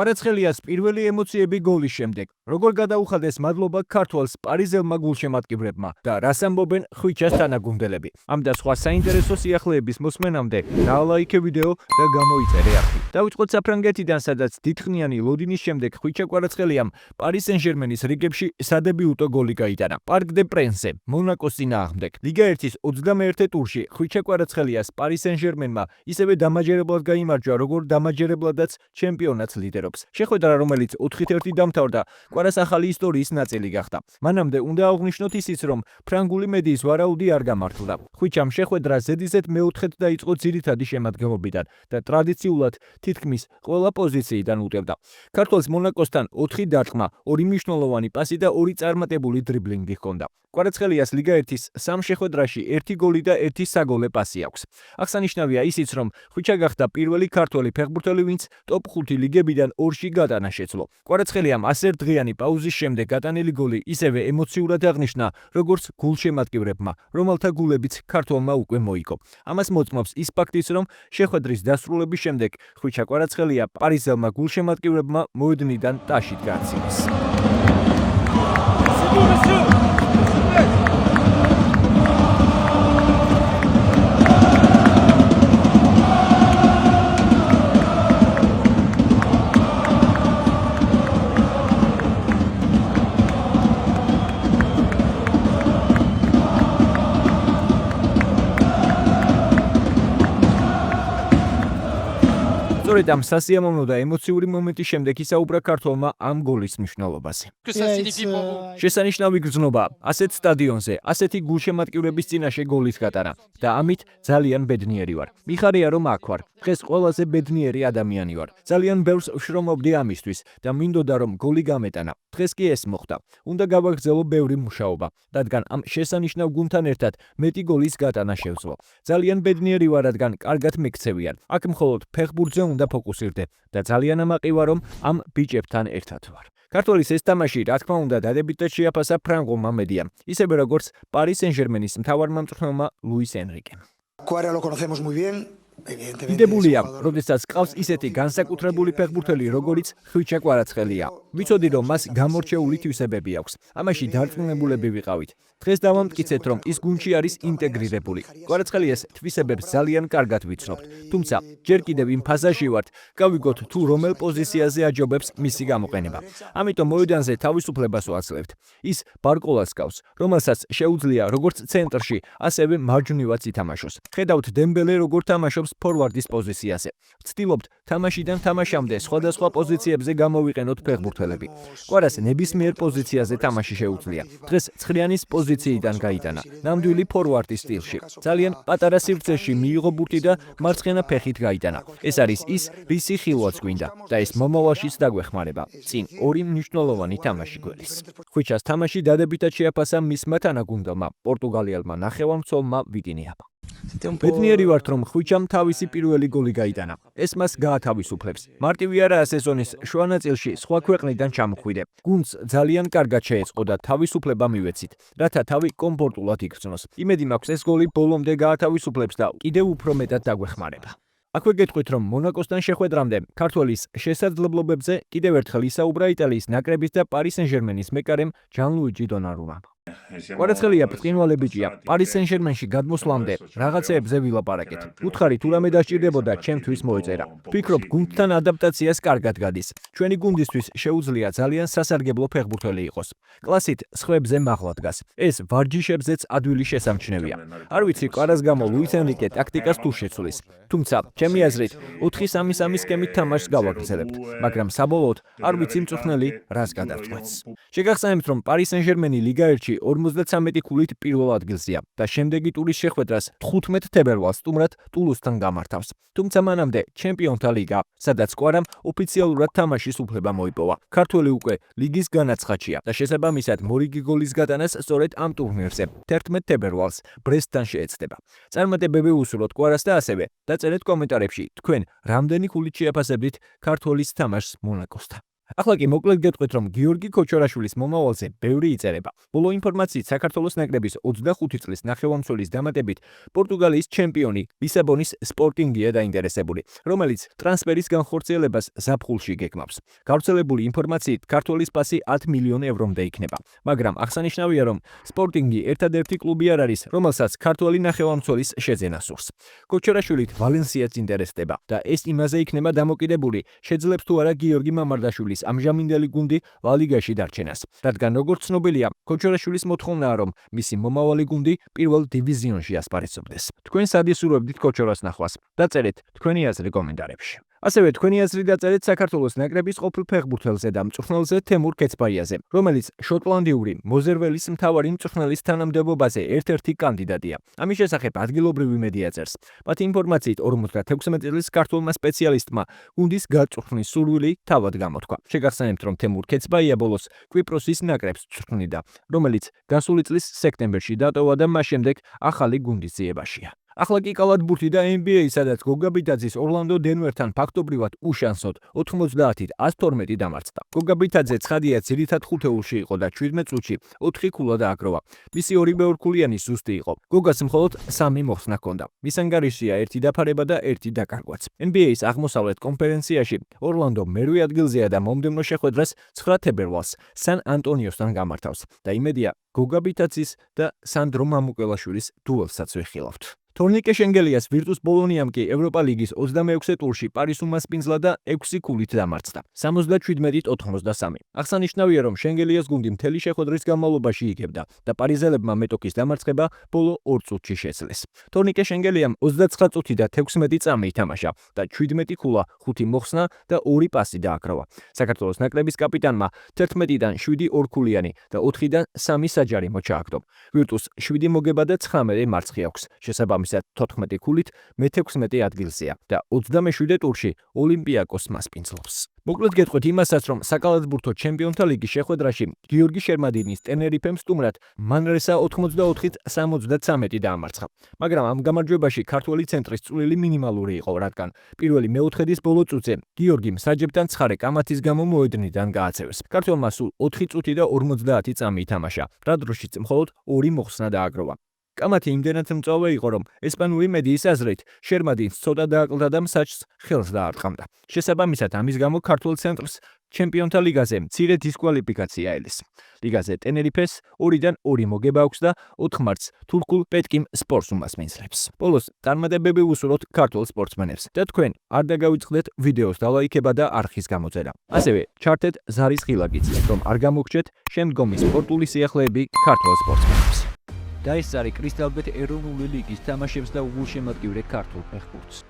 კვარაცხელიას პირველი ემოციები გოლის შემდეგ. Როგორ გადაუხადეს მადლობა ქართველს პარიზელმა გულშემატკივრებმა და რას ამბობენ ხვიჩას თანაგუნდელები. Ამ და სხვა საინტერესო სიახლეების მოსმენამდე დაალაიქე ვიდეო და გამოიწერე არხი. Დავიწყოთ საფრანგეთიდან, სადაც დიდხნიანი ლოდინის შემდეგ ხვიჩა კვარაცხელიამ პარი სენ-ჟერმენის რიგებში სადებიუტო გოლი გაიტანა. პარკ დე პრენსზე, მონაკოს წინააღმდეგ. ლიგა 1-ის 21 ტურში ხვიჩა კვარაცხელიას პარი სენ-ჟერმენმა ისევე დამაჯერებლად გაიმარჯვა, როგორ დამაჯერებლადაც ჩემპიონატს ლიდერობს. შეხვედრა, რომელიც 4-1 დამთავრდა, კვარას ახალი ისტორიის ნაწილი გახდა. მანამდე უნდა აღვნიშნოთ ისიც, რომ ფრანგული მედიის ვარაუდი არ გამართლდა. ხვიჩამ შეხვედრა ზედიზედ მეოთხედ დაიწყო ძირითადი შემადგენლობიდან და ტრადიციულად თითქმის ყველა პოზიციიდან უტევდა. ქართველს მონაკოსთან 4 დარტყმა, 2 მნიშვნელოვანი პასი და 2 წარმატებული დრიბლინგი ჰქონდა. კვარაცხელიას ლიგა 1-ის 3 შეხვედრაში 1 გოლი და 1 საგოლე პასი აქვს. აღსანიშნავია ისიც, რომ ხვიჩა გახდა პირველი ქართველი ფეხბურთელი, ვინც ტოპ 5 ლიგებიდან 2-ში გატანა შეძლო. კვარაცხელიამ 100 დღიანი პაუზის შემდეგ გატანილი გოლი ისევე ემოციურად აღნიშნა, როგორც გულშემატკივრებმა, რომელთა გულებიც ქართველმა უკვე მოიგო. ამას მოწმობს ის ფაქტიც, რომ შეხვედრის დასრულების შემდეგ ხვიჩა კვარაცხელია პარიზელმა გულშემატკივრებმა მოედნიდან ტაშით გააცილეს. სწორედ ამ სასიამოვნო და ემოციური მომენტის შემდეგ ისაუბრა ქართველმა ამ გოლის მნიშვნელობაზე. შესანიშნავი გრძნობა, ასეთ სტადიონზე, ასეთი გულშემატკივრების წინაშე გოლის გატანა და ამით ძალიან ბედნიერი ვარ. მიხარია, რომ აქ ვარ. დღეს ყველაზე ბედნიერი ადამიანი ვარ. ძალიან ბევრს ვშრომობდი ამისთვის და მინდოდა, რომ გოლი გამეტანა. დღეს კი ეს მოხდა. უნდა გავაგრძელო ბევრი მუშაობა, რადგან ამ შესანიშნავ გუნდთან ერთად მეტი გოლის გატანა შევძლო. ძალიან ბედნიერი ვარ, რადგან კარგად მეკცევიან. აქ მხოლოდ ფეხბურთზე უნდა ფოკუსირდე და ძალიან ამაყი ვარ, რომ ამ ბიჭებთან ერთად ვარ. ქართველის ეს თამაში, რა თქმა უნდა, დადებითად შეაფასა ფრანგულმა მედიამ, ისევე როგორც პარი სენ-ჟერმენის მთავარმამწვრთნელმა ლუის ენრიკემ. დიდებულია, როდესაც ყავს ისეთი განსაკუთრებული ფეხბურთელი, როგორიც ხვიჩა კვარაცხელია. ვიცოდი, რომ მას გამორჩეული თვისებები აქვს. ამაში დარწმუნებულები ვიყავით. დღეს დავამტკიცეთ, რომ ის გუნდში არის ინტეგრირებული. კვარაცხელიას თვისებებს ძალიან კარგად ვიცნობთ. თუმცა, ჯერ კიდევ იმ ფაზაში ვართ, გავიგოთ თუ რომელ პოზიციაზე აჯობებს მისი გამოყენება. ამიტომ მოედანზე თავისუფლებას ვაძლევთ. ის ბარკოლას გავს, რომელსაც შეუძლია როგორც ცენტრში, ასევე მარჯვნივაც ითამაშოს. ხედავთ დემბელე როგორ თამაშობს ფორვარდის პოზიციაზე. ვცდილობთ თამაშიდან თამაშამდე სხვადასხვა პოზიციებზე გამოვიყენოთ ფეხბურთელები. კვარას ნებისმიერ პოზიციაზე თამაში შეუძლია. დღეს ცხრიანის პოზიციიდან გაიტანა, ნამდვილი ფორვარდის სტილში. ძალიან პატარა სივრცეში მიიღო ბურთი და მარცხენა ფეხით გაიტანა. ეს არის ის, რისი ხილვაც გვინდა და ეს მომავალშიც დაგვეხმარება. წინ 2 მნიშვნელოვანი თამაში გველის. ხვიჩას თამაში დადებითად შეაფასა მისმა თანაგუნდელმა, პორტუგალიელმა ნახევარმცველმა ვიტინიამ. ბედნიერი ვართ, რომ ხვიჩამ თავისი პირველი გოლი გაიტანა. ეს მას გაათავისუფლებს. მარტივი არაა სეზონის შუა ნაწილში სხვა ქვეყნიდან ჩამოხვიდე. გუნდს ძალიან კარგად შეეწყო და თავისუფლება მივეცით, რათა თავი კომფორტულად იგრძნოს. იმედი მაქვს, ეს გოლი ბოლომდე გაათავისუფლებს და კიდევ უფრო მეტად დაგვეხმარება. აქვე გეტყვით, რომ მონაკოსთან შეხვედრამდე ქართველის შესაძლებლობებზე კიდევ ერთხელ ისაუბრა იტალიის ნაკრების და პარი სენ-ჟერმენის მეკარემ ჯანლუიჯი დონარუმამ. კვარაცხელია ბრწყინვალე ბიჭია. პარი სენ-ჟერმენში გადმოსვლამდე რაღაცეებზე ვილაპარაკეთ. უთხარი თუ რამე დასჭირდებოდა, ჩემთვის მოეწერა. ვფიქრობ, გუნდთან ადაპტაციას კარგად გადის. ჩვენი გუნდისთვის შეუძლია ძალიან სასარგებლო ფეხბურთელი იყოს. კლასით სხვებზე მაღლა დგას. ეს ვარჯიშებზეც ადვილი შესამჩნევია. არ ვიცი, კვარას გამო ლუის ენრიკე ტაქტიკას თუ შეცვლის. თუმცა, ჩემი აზრით, 4-3-3 სქემით თამაშს გავაგრძელებთ, მაგრამ საბოლოოდ არ ვიცი მწვრთნელი რას გადარწყვეტს. შეგახსენებთ, რომ პარი სენ-ჟერმენი ლიგა 1-ში 53 ქულით პირველ ადგილზეა და შემდეგი ტურის შეხვედრას 15 თებერვალს სტუმრად ტულუსთან გამართავს. თუმცა მანამდე ჩემპიონთა ლიგა, სადაც კვარამ ოფიციალურად თამაშის უფლება მოიპოვა. ქართველი უკვე ლიგის განაცხადია და შესაბამისად მორიგი გოლის გატანას სწორედ ამ ტურნირზე 11 თებერვალს ბრესტთან შეეცდება. წარმატებები უსურვოთ კვარას და ასევე დაწერეთ კომენტარებში თქვენ რამდენი ქულით შეაფასებთ ქართველის თამაშს მონაკოსთან. ახლა კი მოკლედ გეტყვით, რომ გიორგი ქოჩორაშვილის მომავალზე ბევრი იწერება. ბოლო ინფორმაციით, საქართველოს ნაკრების 25 წლის ნახევარმცველის დამატებით პორტუგალიის ჩემპიონი ლისაბონის სპორტინგია დაინტერესებული, რომელიც ტრანსფერის განხორციელებას ზაფხულში გეგმავს. გავრცელებული ინფორმაციით, ქართველის პასი 10 მილიონ ევრომდე იქნება, მაგრამ აღსანიშნავია, რომ სპორტინგი ერთადერთი კლუბი არ არის, რომელსაც ქართველი ნახევარმცველის შეძენა სურს. ქოჩორაშვილით ვალენსიაც ინტერესდება და ეს იმაზე იქნება დამოკიდებული, შეძლებს თუ არა გიორგი მამარდაშვილის ამჟამინდელი გუნდი ლა ლიგაში დარჩენას, რადგან როგორც ცნობილია, ქოჩორაშვილის მოთხოვნაა, რომ მისი მომავალი გუნდი პირველ დივიზიონში ასპარეზობდეს. თქვენ სად ისურვებდით ქოჩორას ნახვას? დაწერეთ თქვენი აზრი კომენტარებში. ასევე თქვენი აზრი დაწერეთ საქართველოს ნაკრების ყოფილ ფეხბურთელზე და მწვრთნელზე თემურ კეცბაიაზე, რომელიც შოტლანდიური მოზერველის მთავარი მწვრთნელის თანამდებობაზე ერთ-ერთი კანდიდატია. ამის შესახებ ადგილობრივი მედია წერს. მათი ინფორმაციით 56 წლის ქართველმა სპეციალისტმა გუნდის გაწვრთნის სურვილი თავად გამოთქვა. შეგახსენებთ, რომ თემურ კეცბაია ბოლოს კვიპროსის ნაკრებს წვრთნიდა, რომელიც გასული წლის სექტემბერში დატოვა და მას შემდეგ ახალი გუნდის ძიებაშია. ახლა კი კალათბურთი და NBA, სადაც გოგა ბიტაძის ორლანდო დენვერთან ფაქტობრივად უშანსოდ 90-ით 112 დამარცხდა. გოგა ბიტაძე ცხადია ძირითად ხუთეულში იყო და 17 წუთში 4 ქულა დააგროვა. მისი ორივე ორქულიანი სუსტი იყო. გოგას მხოლოდ 3 მოხსნა ჰქონდა. მის ანგარიშია 1 დაფარება და 1 დაკარგვაც. NBA-ის აღმოსავლეთ კონფერენციაში ორლანდო მერვე ადგილზეა და მომდევნო შეხვედრას 9 თებერვალს სან ანტონიოსთან გამართავს და იმედია გოგა ბიტაძის და სანდრო მამუკელაშვილის დუელსაც ვიხილავთ. თორნიკე შენგელიას ვირტუს ბოლონიამ კი ევროპა ლიგის 26 ტურში პარის უმასპინძლა და 6 ქულით დამარცხდა. 77-83. აღსანიშნავია, რომ შენგელიას გუნდი მთელი შეხვედრის განმავლობაში იგებდა და პარიზელებმა მეტოქის დამარცხება ბოლო 2 წუთში შეძლეს. თორნიკე შენგელიამ 29 წუთი და 16 წამი ითამაშა და 17 ქულა, 5 მოხსნა და 2 პასი დააკროვა. საქართველოს ნაკრების კაპიტანმა 11-დან 7 ორქულიანი და 4-დან 3 საჯარი მოჩააგდო. ვირტუს 7 მოგება და 19 მარცხი აქვს. შესაბამისად 14 ქულით მე-16 ადგილზეა და 27 ტურში ოლიმპიაკოს მასპინძლობს. მოკლედ გეტყვით იმასაც, რომ საკალათბურთო ჩემპიონთა ლიგის შეხვედრაში გიორგი შერმადინის ტენერიფემ სტუმრად მანრესა 84-73 დაამარცხა. მაგრამ ამ გამარჯვებაში ქართველი ცენტრის წვლილი მინიმალური იყო, რადგან პირველი მეოთხედის ბოლო წუთზე გიორგიმ საჯებთან ცხარე კამათის გამო მოედნიდან გააცევეს. ქართველმა სულ 4 წუთი და 50 წამი ითამაშა, რა დროშიც მხოლოდ 2 მოხსნა დააგროვა. კამათი იმდენად მწვავე იყო, რომ ესპანური მედიის აზრით შერმადინს ცოტა დააკლდა და მსაჯს ხელს დაარტყამდა. შესაბამისად, ამის გამო ქართულ ცენტრს ჩემპიონთა ლიგაზე მცირე დისკვალიფიკაცია ელის. ლიგაზე ტენერიფეს 2-დან 2 მოგება აქვს და 4 მარტს თურქულ პეტკიმ სპორტს უმასპინძლებს. ბოლოს წარმატებები უსურვოთ ქართულ სპორტსმენებს და თქვენ არ დაგავიწყდეთ ვიდეოს დალაიქება და არხის გამოწერა. ასევე ჩართეთ ზარის ღილაკიც, რომ არ გამოგჩეთ შემდგომი სპორტული სიახლეები ქართულ სპორტსმენებს. და ეს არის კრისტალბეთ ეროვნული ლიგის თამაშებს და უგულშემატკივრე ქართულ ფეხბურთს.